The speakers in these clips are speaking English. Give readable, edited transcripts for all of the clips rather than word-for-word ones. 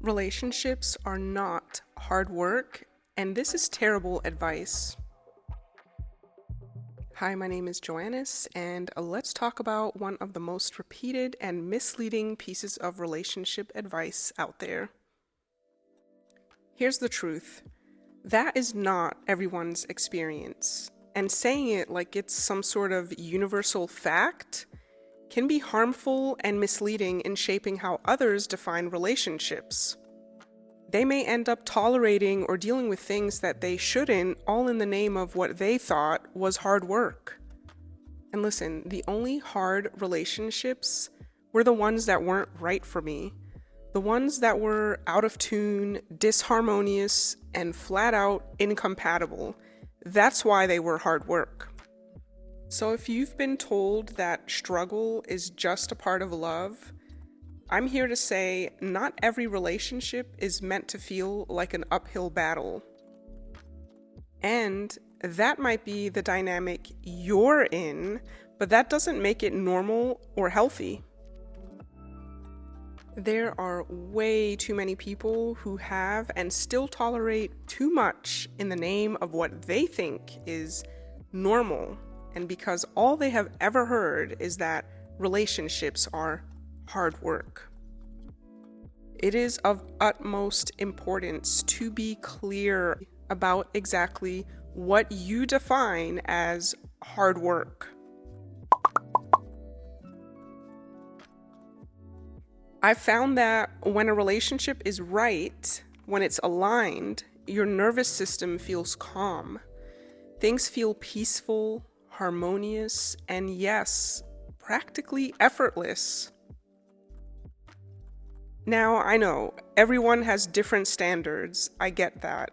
Relationships are not hard work, and this is terrible advice. Hi, my name is Joannis, and let's talk about one of the most repeated and misleading pieces of relationship advice out there. Here's the truth. That is not everyone's experience, and saying it like it's some sort of universal fact can be harmful and misleading in shaping how others define relationships. They may end up tolerating or dealing with things that they shouldn't, all in the name of what they thought was hard work. And listen, the only hard relationships were the ones that weren't right for me. The ones that were out of tune, disharmonious, and flat out incompatible. That's why they were hard work. So if you've been told that struggle is just a part of love, I'm here to say not every relationship is meant to feel like an uphill battle. And that might be the dynamic you're in, but that doesn't make it normal or healthy. There are way too many people who have and still tolerate too much in the name of what they think is normal. And because all they have ever heard is that relationships are hard work. It is of utmost importance to be clear about exactly what you define as hard work. I've found that when a relationship is right, when it's aligned, your nervous system feels calm. Things feel peaceful, harmonious, and yes, practically effortless. Now, I know, everyone has different standards, I get that.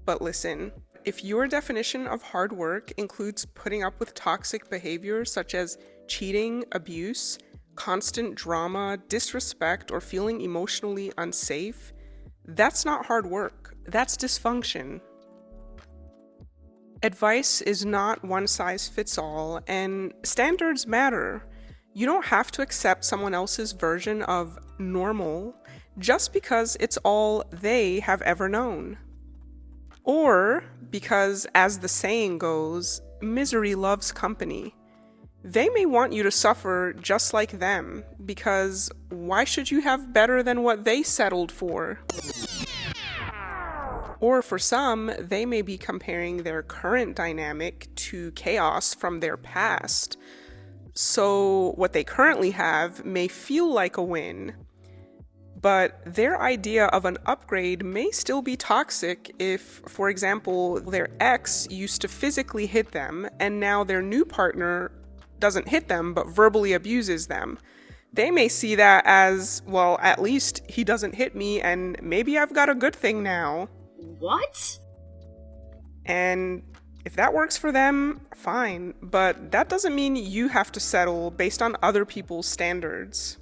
But listen, if your definition of hard work includes putting up with toxic behavior such as cheating, abuse, constant drama, disrespect, or feeling emotionally unsafe, that's not hard work, that's dysfunction. Advice is not one size fits all, and standards matter. You don't have to accept someone else's version of normal just because it's all they have ever known. Or because, as the saying goes, misery loves company. They may want you to suffer just like them, because why should you have better than what they settled for? Or for some, they may be comparing their current dynamic to chaos from their past. So what they currently have may feel like a win, but their idea of an upgrade may still be toxic if, for example, their ex used to physically hit them and now their new partner doesn't hit them but verbally abuses them. They may see that as, well, at least he doesn't hit me and maybe I've got a good thing now. What? And if that works for them, fine, but that doesn't mean you have to settle based on other people's standards.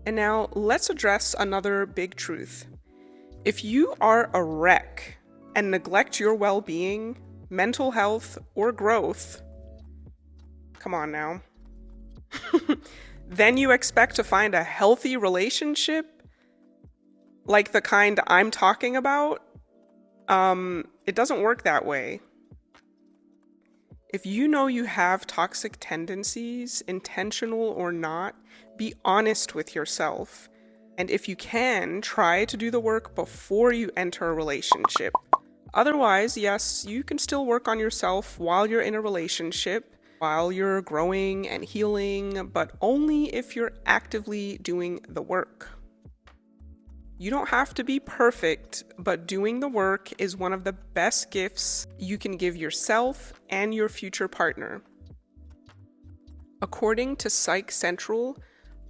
And now let's address another big truth. If you are a wreck and neglect your well-being, mental health, or growth, come on now, then you expect to find a healthy relationship like the kind I'm talking about? It doesn't work that way. If you know you have toxic tendencies, intentional or not, be honest with yourself. And if you can, try to do the work before you enter a relationship. Otherwise, yes, you can still work on yourself while you're in a relationship, while you're growing and healing, but only if you're actively doing the work. You don't have to be perfect, but doing the work is one of the best gifts you can give yourself and your future partner. According to Psych Central,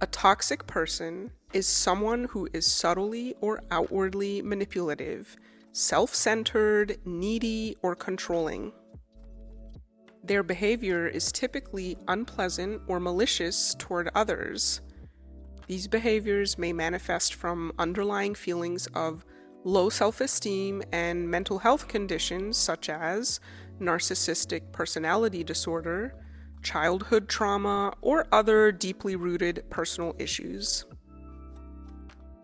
a toxic person is someone who is subtly or outwardly manipulative, self-centered, needy, or controlling. Their behavior is typically unpleasant or malicious toward others. These behaviors may manifest from underlying feelings of low self-esteem and mental health conditions such as narcissistic personality disorder, childhood trauma, or other deeply rooted personal issues.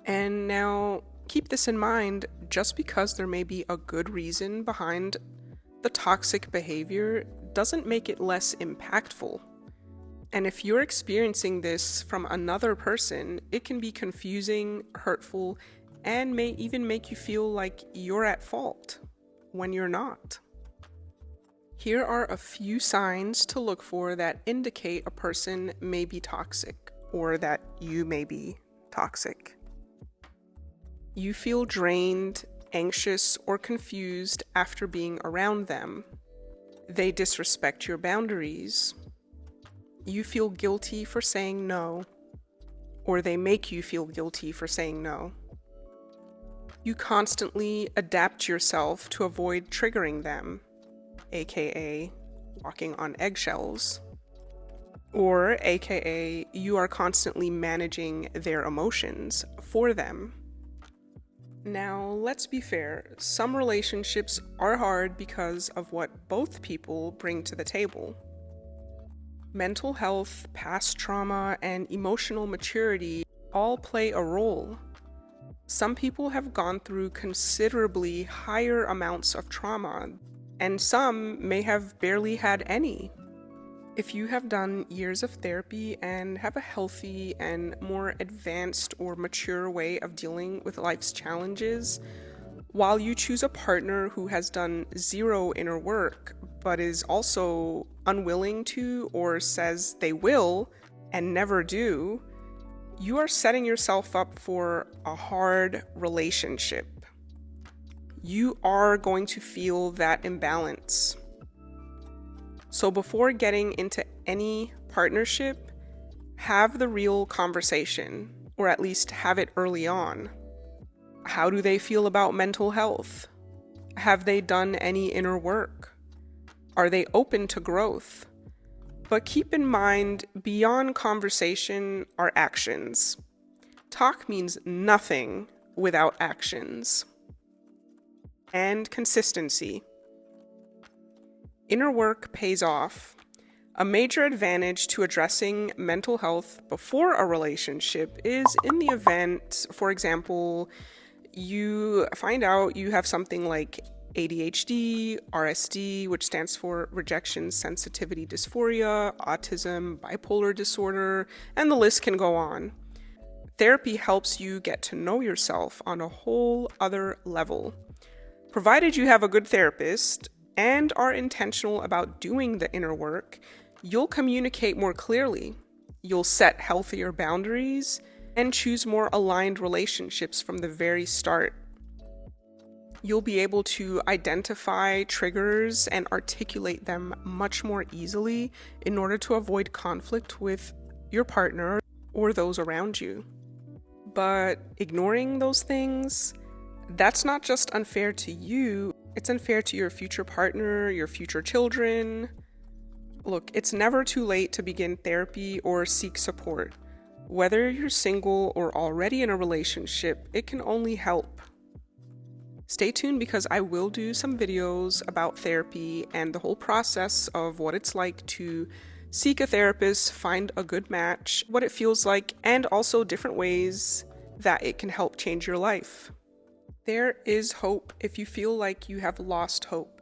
And now, keep this in mind, just because there may be a good reason behind the toxic behavior doesn't make it less impactful. And if you're experiencing this from another person, it can be confusing, hurtful, and may even make you feel like you're at fault when you're not. Here are a few signs to look for that indicate a person may be toxic, or that you may be toxic. You feel drained, anxious, or confused after being around them. They disrespect your boundaries. You feel guilty for saying no, or they make you feel guilty for saying no. You constantly adapt yourself to avoid triggering them, aka walking on eggshells, or aka you are constantly managing their emotions for them. Now, let's be fair, some relationships are hard because of what both people bring to the table. Mental health, past trauma, and emotional maturity all play a role. Some people have gone through considerably higher amounts of trauma, and some may have barely had any. If you have done years of therapy and have a healthy and more advanced or mature way of dealing with life's challenges, while you choose a partner who has done zero inner work, but is also unwilling to or says they will and never do, you are setting yourself up for a hard relationship. You are going to feel that imbalance. So before getting into any partnership, have the real conversation, or at least have it early on. How do they feel about mental health? Have they done any inner work? Are they open to growth? But keep in mind, beyond conversation are actions. Talk means nothing without actions. And consistency. Inner work pays off. A major advantage to addressing mental health before a relationship is in the event, for example, you find out you have something like ADHD, RSD, which stands for rejection sensitivity dysphoria, autism, bipolar disorder, and the list can go on. Therapy helps you get to know yourself on a whole other level. Provided you have a good therapist and are intentional about doing the inner work, you'll communicate more clearly. You'll set healthier boundaries and choose more aligned relationships from the very start. You'll be able to identify triggers and articulate them much more easily in order to avoid conflict with your partner or those around you. But ignoring those things, that's not just unfair to you, it's unfair to your future partner, your future children. Look, it's never too late to begin therapy or seek support. Whether you're single or already in a relationship, it can only help. Stay tuned because I will do some videos about therapy and the whole process of what it's like to seek a therapist, find a good match, what it feels like, and also different ways that it can help change your life. There is hope if you feel like you have lost hope.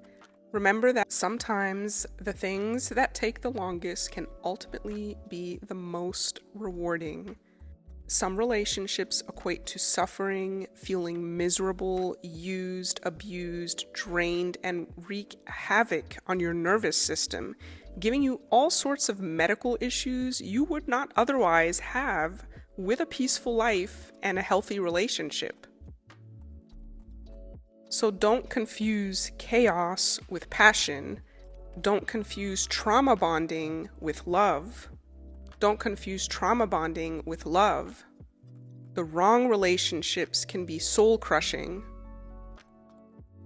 Remember that sometimes the things that take the longest can ultimately be the most rewarding. Some relationships equate to suffering, feeling miserable, used, abused, drained, and wreak havoc on your nervous system, giving you all sorts of medical issues you would not otherwise have with a peaceful life and a healthy relationship. So don't confuse chaos with passion. Don't confuse trauma bonding with love. Don't confuse trauma bonding with love. The wrong relationships can be soul-crushing.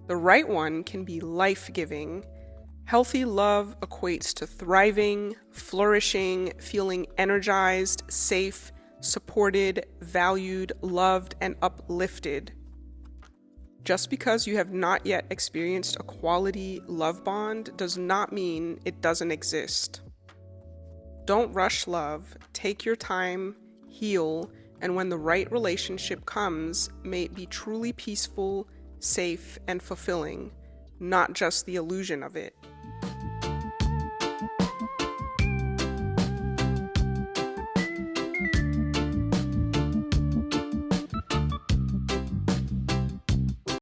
The right one can be life-giving. Healthy love equates to thriving, flourishing, feeling energized, safe, supported, valued, loved, and uplifted. Just because you have not yet experienced a quality love bond does not mean it doesn't exist. Don't rush love. Take your time, heal, and when the right relationship comes, may it be truly peaceful, safe, and fulfilling, not just the illusion of it.